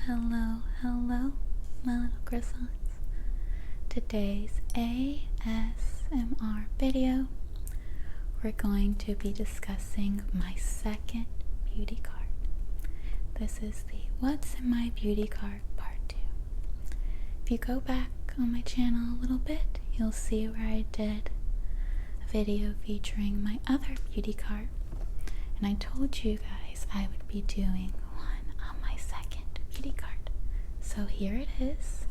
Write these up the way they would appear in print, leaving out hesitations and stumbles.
Hello, hello, my little croissants. Today's ASMR video, we're going to be discussing my second beauty card. This is the What's in My Beauty Card Part 2. If you go back on my channel a little bit, you'll see where I did a video featuring my other beauty card. And I told you guys I would be doing one on my second beauty card. So here it is.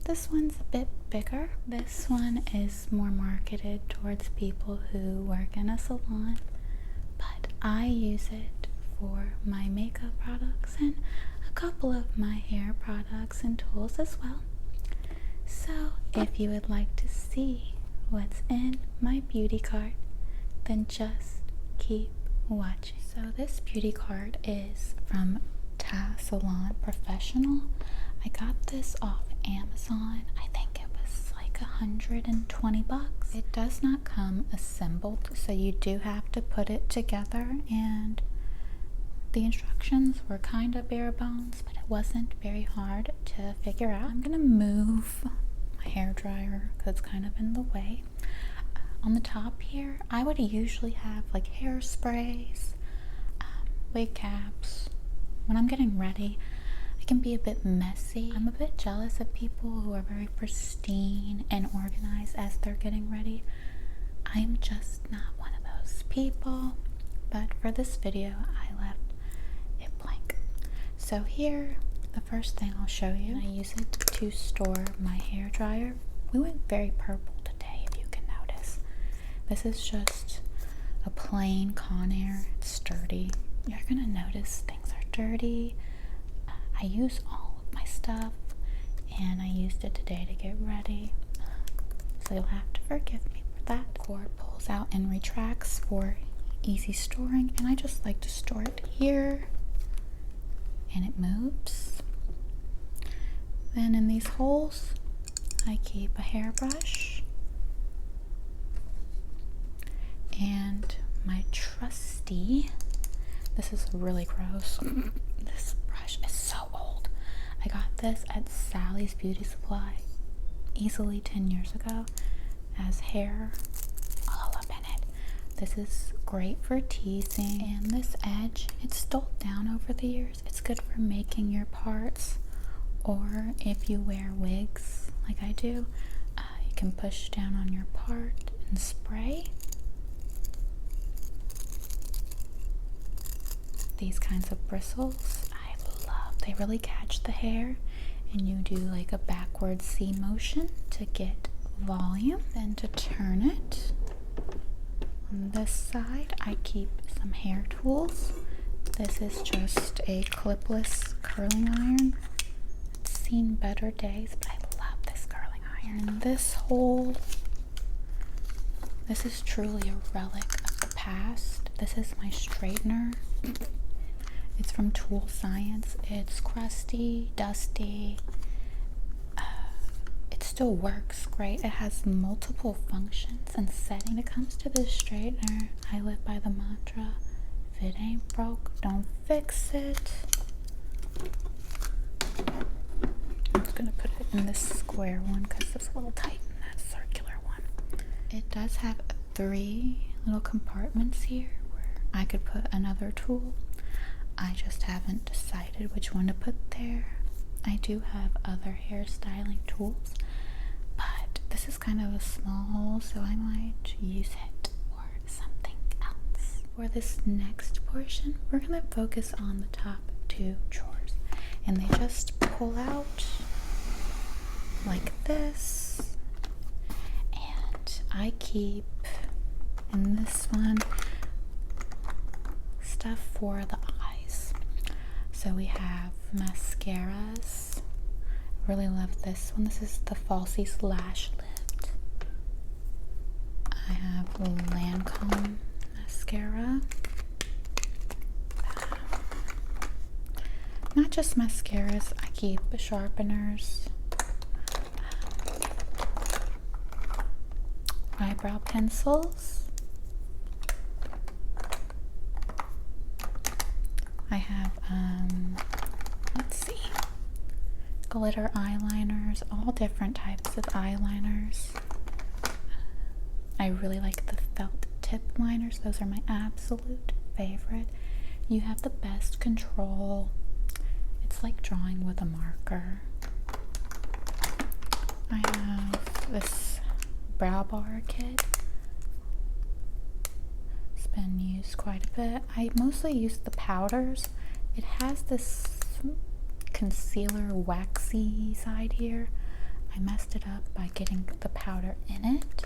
This one's a bit bigger. This one is more marketed towards people who work in a salon, but I use it for my makeup products and a couple of my hair products and tools as well. So if you would like to see what's in my beauty card, then just keep watching. So this beauty card is from Salon Professional. I got this off Amazon. I think it was like $120. It does not come assembled, so you do have to put it together, and the instructions were kind of bare bones, but it wasn't very hard to figure out. I'm gonna move my hair dryer because it's kind of in the way. On the top here, I would usually have like hairsprays, wig caps. When I'm getting ready, it can be a bit messy. I'm a bit jealous of people who are very pristine and organized as they're getting ready. I'm just not one of those people, but for this video, I left it blank. So here, the first thing I'll show you, and I use it to store my hair dryer. We went very purple today, if you can notice. This is just a plain Conair. It's sturdy. You're gonna notice things are dirty. I use all of my stuff, and I used it today to get ready, so you'll have to forgive me for that. The cord pulls out and retracts for easy storing, and I just like to store it here, and it moves. Then in these holes, I keep a hairbrush and my trusty, this is really gross, this brush is so old. I got this at Sally's Beauty Supply easily 10 years ago as hair all up in it. This is great for teasing, and this edge, it's dulled down over the years. It's good for making your parts, or if you wear wigs like I do, you can push down on your part and spray. These kinds of bristles I love. They really catch the hair, and you do like a backward C motion to get volume. Then to turn it, on this side I keep some hair tools. This is just a clipless curling iron. It's seen better days, but I love this curling iron. And this hole, this is truly a relic of the past. This is my straightener. It's from Tool Science. It's crusty, dusty. It still works great. It has multiple functions and settings. When it comes to this straightener, I live by the mantra, if it ain't broke, don't fix it. I'm just gonna put it in this square one because it's a little tight in that circular one. It does have 3 little compartments here where I could put another tool. I just haven't decided which one to put there. I do have other hairstyling tools, but this is kind of a small hole, so I might use it for something else. For this next portion, we're going to focus on the top 2 drawers, and they just pull out like this, and I keep in this one stuff for the eyes. So we have mascaras. I really love this one. This is the Falsies Lash Lift. I have Lancome mascara. Not just mascaras, I keep sharpeners, eyebrow pencils. I have, let's see, glitter eyeliners, all different types of eyeliners. I really like the felt tip liners. Those are my absolute favorite. You have the best control. It's like drawing with a marker. I have this brow bar kit. It's been used quite a bit. I mostly use the powders. It has this concealer waxy side here. I messed it up by getting the powder in it.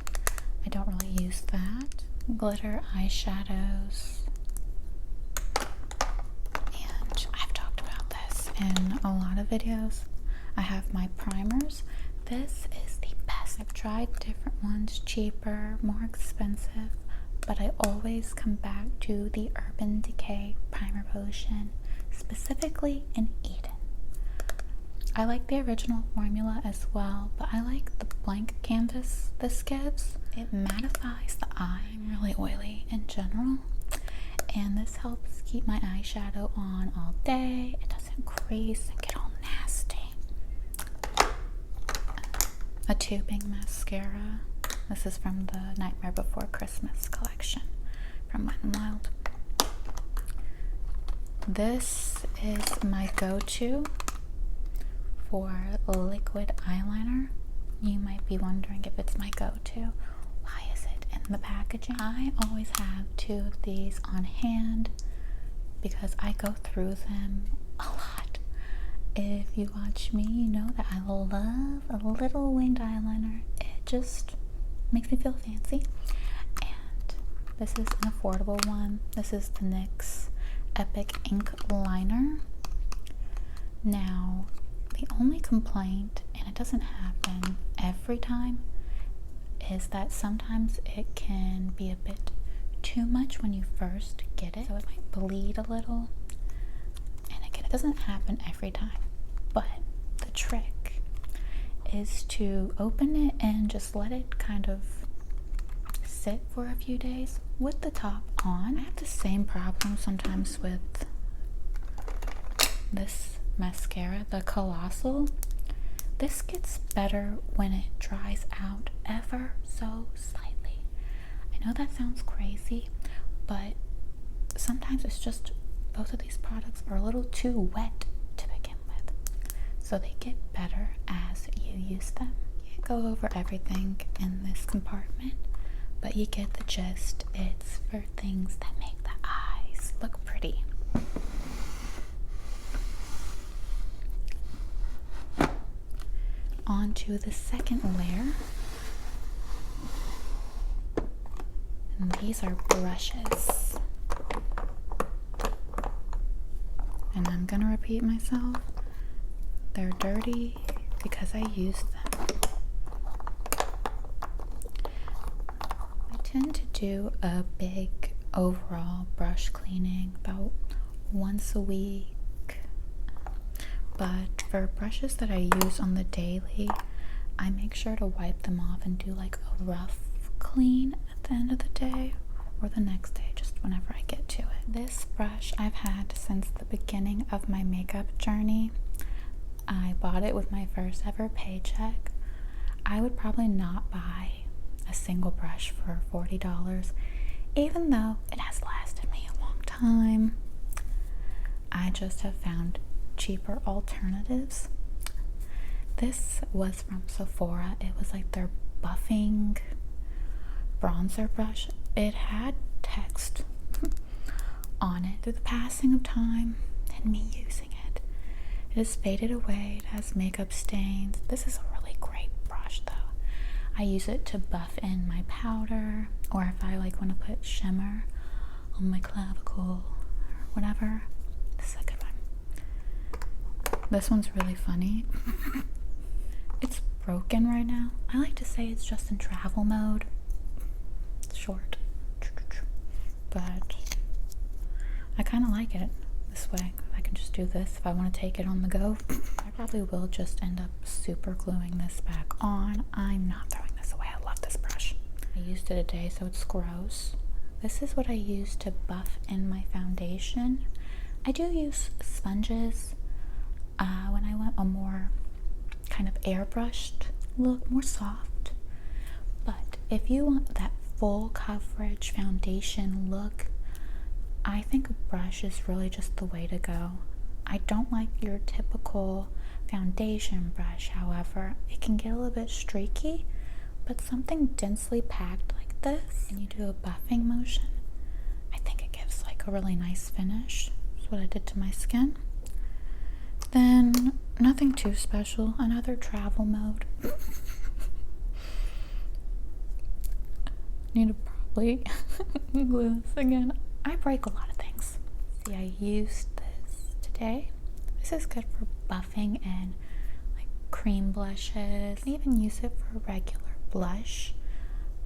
I don't really use that. Glitter eyeshadows. And I've talked about this in a lot of videos. I have my primers. This is the best. I've tried different ones, cheaper, more expensive, but I always come back to the Urban Decay Primer Potion, specifically in Eden. I like the original formula as well, but I like the blank canvas this gives. It mattifies the eye. I'm really oily in general, and this helps keep my eyeshadow on all day. It doesn't crease and get all nasty. A tubing mascara. This is from the Nightmare Before Christmas collection from Wet n Wild. This is my go-to for liquid eyeliner. You might be wondering if it's my go-to. Why is it in the packaging? I always have 2 of these on hand because I go through them a lot. If you watch me, you know that I love a little winged eyeliner. It just makes me feel fancy. And this is an affordable one. This is the NYX Epic Ink Liner. Now, the only complaint, and it doesn't happen every time, is that sometimes it can be a bit too much when you first get it. So it might bleed a little. And again, it doesn't happen every time. But the trick is to open it and just let it kind of sit for a few days with the top on. I have the same problem sometimes with this mascara, the Colossal. This gets better when it dries out ever so slightly. I know that sounds crazy, but sometimes it's just both of these products are a little too wet to begin with. So they get better as you use them. You can't go over everything in this compartment, but you get the gist. It's for things that make the eyes look pretty. On to the second layer. And these are brushes. And I'm gonna repeat myself. They're dirty because I use them. I tend to do a big overall brush cleaning about once a week. But for brushes that I use on the daily, I make sure to wipe them off and do like a rough clean at the end of the day or the next day, just whenever I get to it. This brush I've had since the beginning of my makeup journey. I bought it with my first ever paycheck. I would probably not buy a single brush for $40, even though it has lasted me a long time. I just have found cheaper alternatives. This was from Sephora. It was like their buffing bronzer brush. It had text on it. Through the passing of time and me using it, it has faded away. It has makeup stains. This is a really great brush though. I use it to buff in my powder, or if I like want to put shimmer on my clavicle or whatever. This is a good one. This one's really funny. It's broken right now. I like to say it's just in travel mode. It's short. But I kind of like it this way. I can just do this if I want to take it on the go. I probably will just end up super gluing this back on. I'm not throwing this away. I love this brush. I used it today, so it's gross. This is what I use to buff in my foundation. I do use sponges when I want a more kind of airbrushed look, more soft. But if you want that full coverage foundation look, I think a brush is really just the way to go. I don't like your typical foundation brush, however. It can get a little bit streaky, but something densely packed like this, and you do a buffing motion, I think it gives like a really nice finish. That's what I did to my skin. Then nothing too special, another travel mode. Need to probably glue this again. I break a lot of things. See, I used this today. This is good for buffing and like cream blushes. I even use it for regular blush.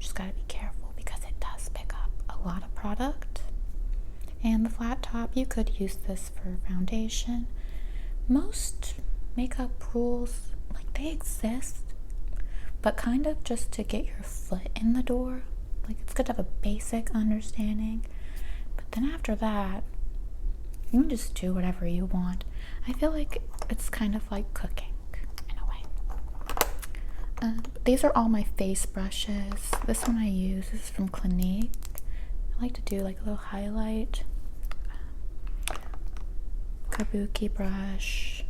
Just gotta be careful because it does pick up a lot of product. And the flat top, you could use this for foundation. Most makeup rules, like, they exist, but kind of just to get your foot in the door. Like, it's good to have a basic understanding, but then after that, you can just do whatever you want. I feel like it's kind of like cooking in a way. These are all my face brushes. This one I use, this is from Clinique. I like to do like a little highlight. Kabuki brush.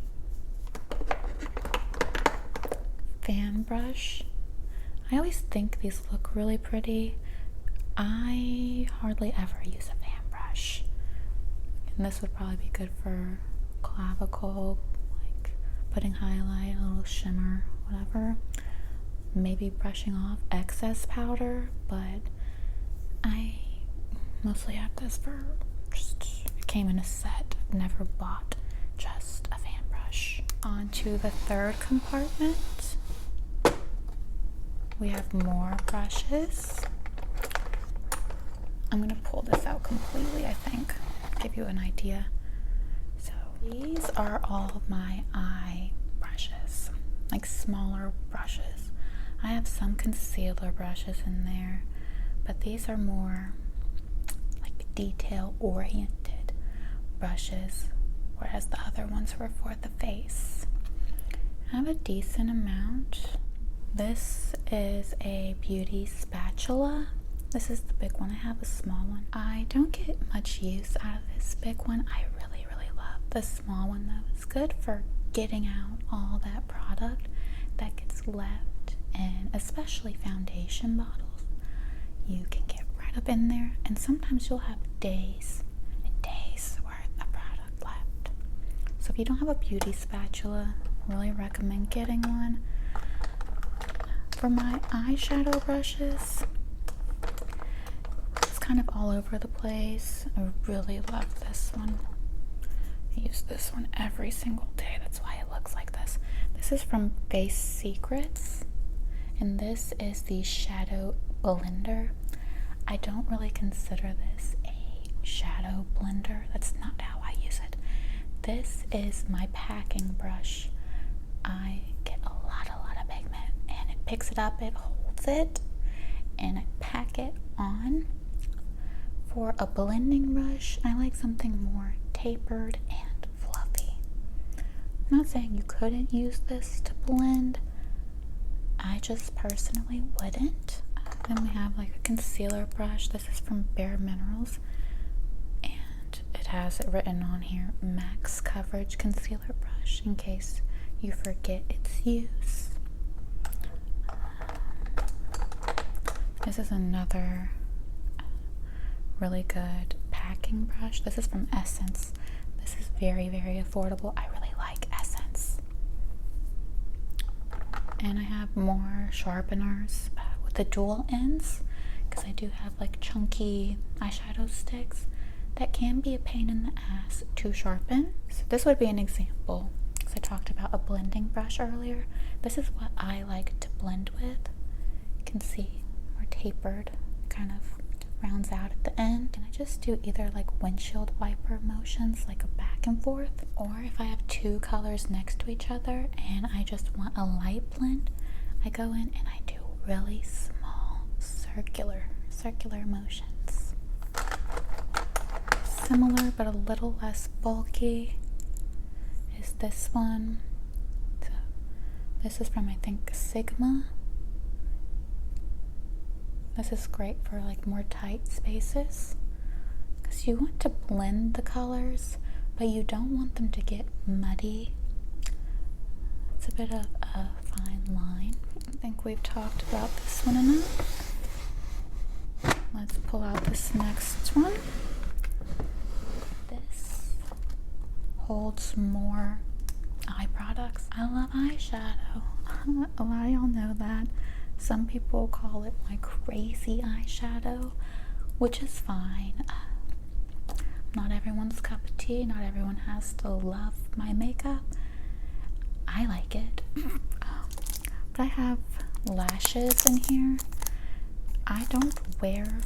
Fan brush. I always think these look really pretty. I hardly ever use a fan brush. And this would probably be good for clavicle, like putting highlight, a little shimmer, whatever. Maybe brushing off excess powder, but I mostly have this for just, it came in a set. I've never bought just a fan brush. On to the third compartment. We have more brushes. I'm gonna pull this out completely, I think, give you an idea. So these are all of my eye brushes, like smaller brushes. I have some concealer brushes in there, but these are more like detail oriented brushes, whereas the other ones were for the face. I have a decent amount. This is a beauty spatula. This is the big one. I have a small one. I don't get much use out of this big one. I really, really love the small one though. It's good for getting out all that product that gets left in, especially foundation bottles. You can get right up in there, and sometimes you'll have days and days worth of product left. So if you don't have a beauty spatula, I really recommend getting one. For my eyeshadow brushes, it's kind of all over the place. I really love this one. I use this one every single day. That's why it looks like this. This is from Face Secrets, and this is the Shadow Blender. I don't really consider this a shadow blender. That's not how I use it. This is my packing brush. I get a lot of pigment, and it picks it up, it holds it, and I pack it on. For a blending brush, I like something more tapered and fluffy. I'm not saying you couldn't use this to blend. I just personally wouldn't. Then we have like a concealer brush. This is from Bare Minerals, and it has it written on here, Max Coverage Concealer Brush, in case you forget its use. This is another really good packing brush. This is from Essence. This is very, very affordable. I really like Essence. And I have more sharpeners with the dual ends, because I do have like chunky eyeshadow sticks that can be a pain in the ass to sharpen. So this would be an example, because I talked about a blending brush earlier. This is what I like to blend with. You can see more tapered, kind of rounds out at the end. And I just do either like windshield wiper motions, like a back and forth, or if I have two colors next to each other and I just want a light blend, I go in and I do really small circular motions. Similar but a little less bulky is this one. So This is from, I think, Sigma. This is great for like more tight spaces because you want to blend the colors, but you don't want them to get muddy. It's a bit of a fine line. I think we've talked about this one enough. Let's pull out this next one. This holds more eye products. I love eyeshadow. A lot of y'all know that. Some people call it my crazy eyeshadow, which is fine. Not everyone's cup of tea. Not everyone has to love my makeup. I like it. But I have lashes in here. I don't wear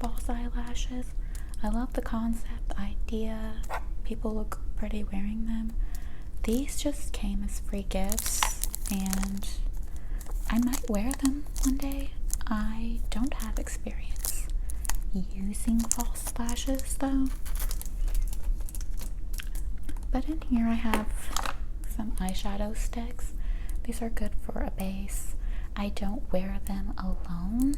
false eyelashes. I love the concept, the idea. People look pretty wearing them. These just came as free gifts, and I might wear them one day. I don't have experience using false lashes though. But in here I have some eyeshadow sticks. These are good for a base. I don't wear them alone.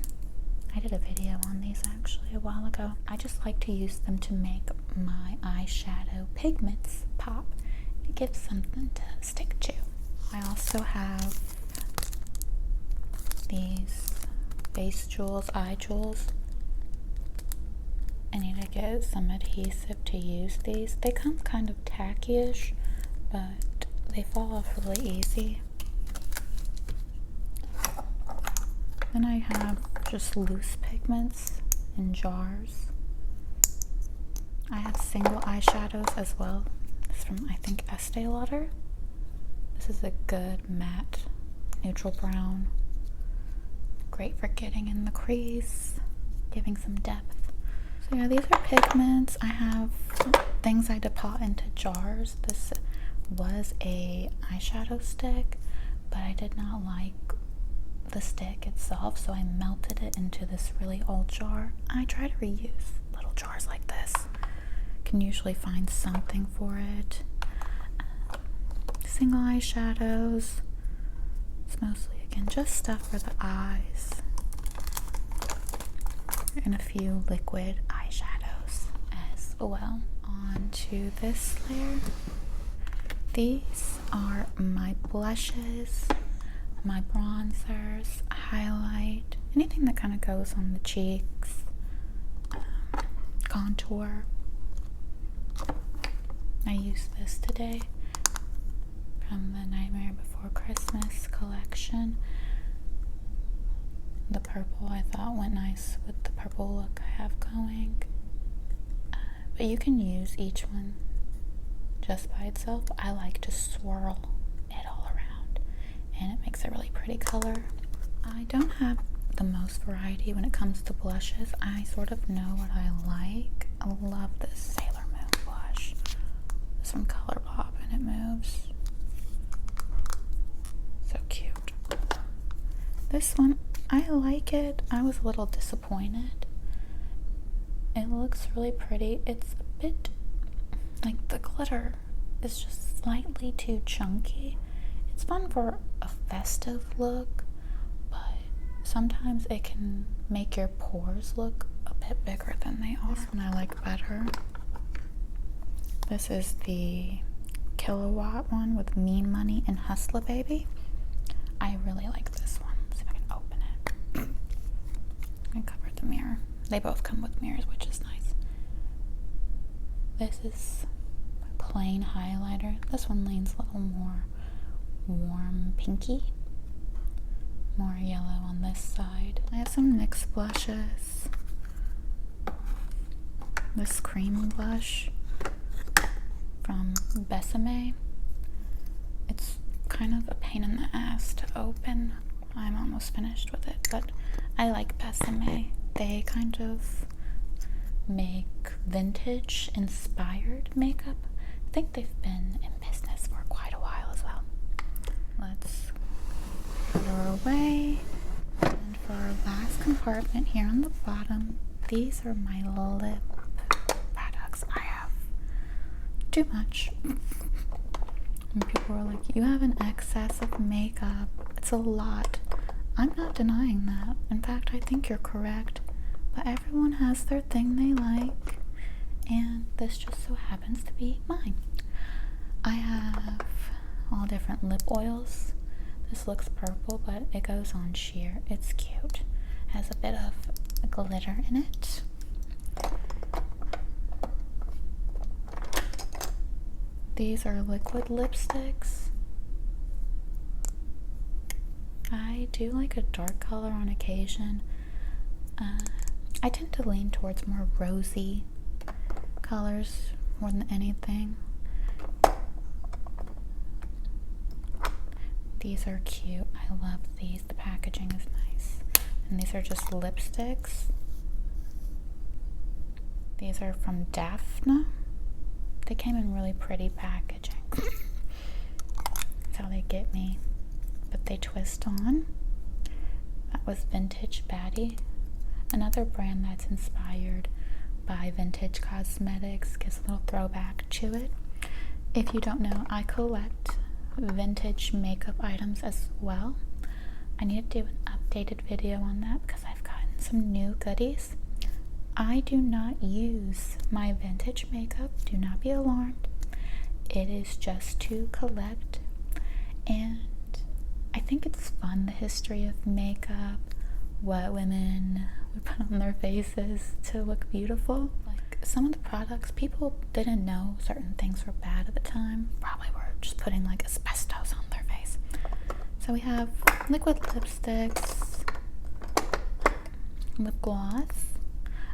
I did a video on these actually a while ago. I just like to use them to make my eyeshadow pigments pop. It gives something to stick to. I also have these face jewels, eye jewels. I need to get some adhesive to use these. They come kind of tacky-ish, but they fall off really easy. Then I have just loose pigments in jars. I have single eyeshadows as well. This is from, I think, Estee Lauder. This is a good matte neutral brown. Great for getting in the crease, giving some depth. So yeah, these are pigments. I have things I depot into jars. This was a eyeshadow stick, but I did not like the stick itself, so I melted it into this really old jar. I try to reuse little jars like this. Can usually find something for it. Single eyeshadows. It's mostly, again, just stuff for the eyes. And a few liquid eyeshadows as well. On to this layer. These are my blushes, my bronzers, highlight, anything that kind of goes on the cheeks, contour. I used this today from the Nightmare Before Christmas collection. The purple I thought went nice with the purple look I have going. But you can use each one just by itself. I like to swirl it all around, and it makes a really pretty color. I don't have the most variety when it comes to blushes. I sort of know what I like. I love this Sailor Moon blush. It's from ColourPop and it moves. So cute. This one, I like it. I was a little disappointed. It looks really pretty. It's a bit like the glitter is just slightly too chunky. It's fun for a festive look, but sometimes it can make your pores look a bit bigger than they are. This one I like better. This is the Kilowatt one with Mean Money and Hustler Baby. I really like this one. Let's see if I can open it. I covered the mirror. They both come with mirrors, which is nice. This is a plain highlighter. This one leans a little more warm pinky. More yellow on this side. I have some NYX blushes. This cream blush from Besame. It's kind of a pain in the ass to open. I'm almost finished with it, but I like Besame. They kind of make vintage inspired makeup. I think they've been in business for quite a while as well. Let's put her away. And for our last compartment here on the bottom, these are my lip products. I have too much. And people were like, you have an excess of makeup. It's a lot. I'm not denying that. In fact, I think you're correct. But everyone has their thing they like. And this just so happens to be mine. I have all different lip oils. This looks purple, but it goes on sheer. It's cute. Has a bit of glitter in it. These are liquid lipsticks. I do like a dark color on occasion. I tend to lean towards more rosy colors more than anything. These are cute. I love these. The packaging is nice. And these are just lipsticks. These are from Daphne. They came in really pretty packaging. That's how they get me. But they twist on. That was Vintage Baddie. Another brand that's inspired by vintage cosmetics. Gives a little throwback to it. If you don't know, I collect vintage makeup items as well. I need to do an updated video on that because I've gotten some new goodies. I do not use my vintage makeup. Do not be alarmed. It is just to collect, and I think it's fun, the history of makeup, what women would put on their faces to look beautiful. Like some of the products, people didn't know certain things were bad at the time. Probably were just putting like asbestos on their face. So we have liquid lipsticks, lip gloss.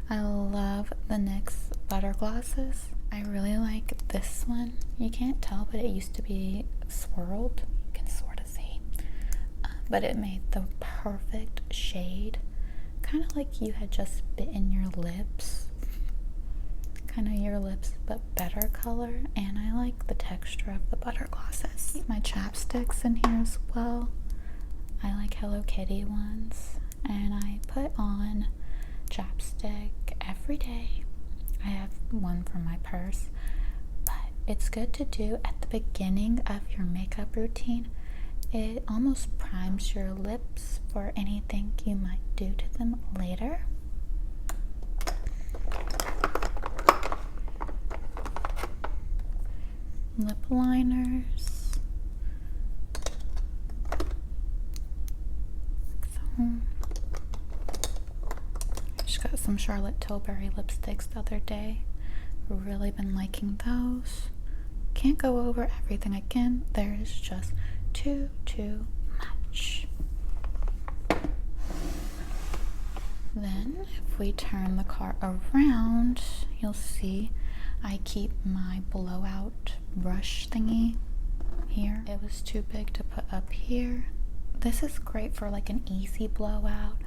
I love the NYX butter glosses. I really like this one. You can't tell, but it used to be swirled. You can sort of see. But it made the perfect shade. Kind of like you had just bitten your lips. Kind of your lips, but better color. And I like the texture of the butter glosses. My chapsticks in here as well. I like Hello Kitty ones. And I put on chapstick every day. I have one for my purse, but it's good to do at the beginning of your makeup routine. It almost primes your lips for anything you might do to them later. Lip liners. Got some Charlotte Tilbury lipsticks the other day. Really been liking those. Can't go over everything again. There is just too much. Then if we turn the cart around, you'll see I keep my blowout brush thingy here. It was too big to put up here. This is great for like an easy blowout,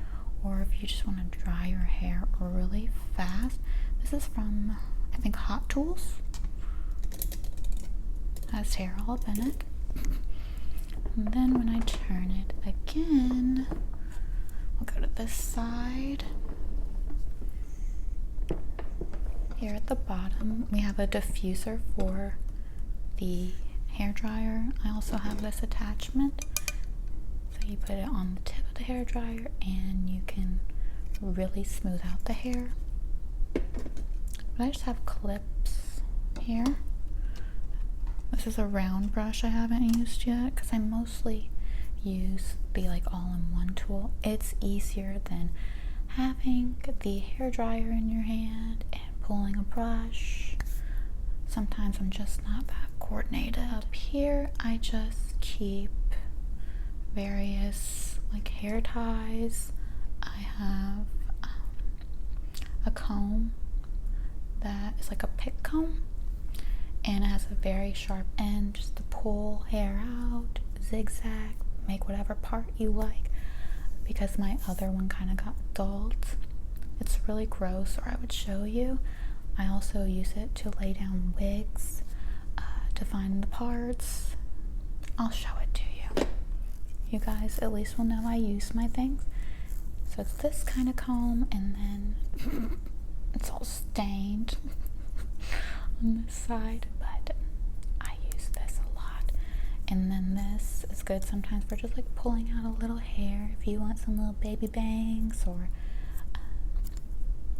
or if you just want to dry your hair really fast. This is from, I think, Hot Tools. Has hair all up in it. And then when I turn it again, we'll go to this side. Here at the bottom, we have a diffuser for the hair dryer. I also have this attachment. So you put it on the tip of the hair dryer and you can really smooth out the hair. But I just have clips here. This is a round brush I haven't used yet because I mostly use the like all-in-one tool. It's easier than having the hair dryer in your hand and pulling a brush. Sometimes I'm just not that coordinated. Up here I just keep various like hair ties. I have a comb that is like a pick comb, and it has a very sharp end just to pull hair out, zigzag, make whatever part you like, because my other one kind of got dulled. It's really gross, or I would show you. I also use it to lay down wigs, to find the parts. I'll show it to you. You guys at least will know I use my things. So it's this kind of comb, and then it's all stained on this side, but I use this a lot. And then this is good sometimes for just like pulling out a little hair if you want some little baby bangs, or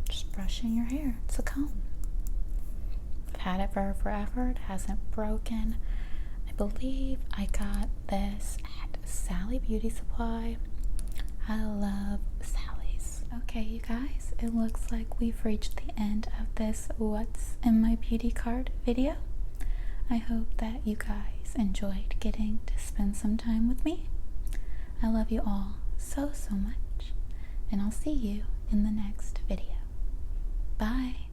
just brushing your hair. It's a comb. I've had it for forever. It hasn't broken. I believe I got this at Sally Beauty Supply. I love Sally's. Okay, you guys, it looks like we've reached the end of this What's in My Beauty Card video. I hope that you guys enjoyed getting to spend some time with me. I love you all so much, and I'll see you in the next video. Bye.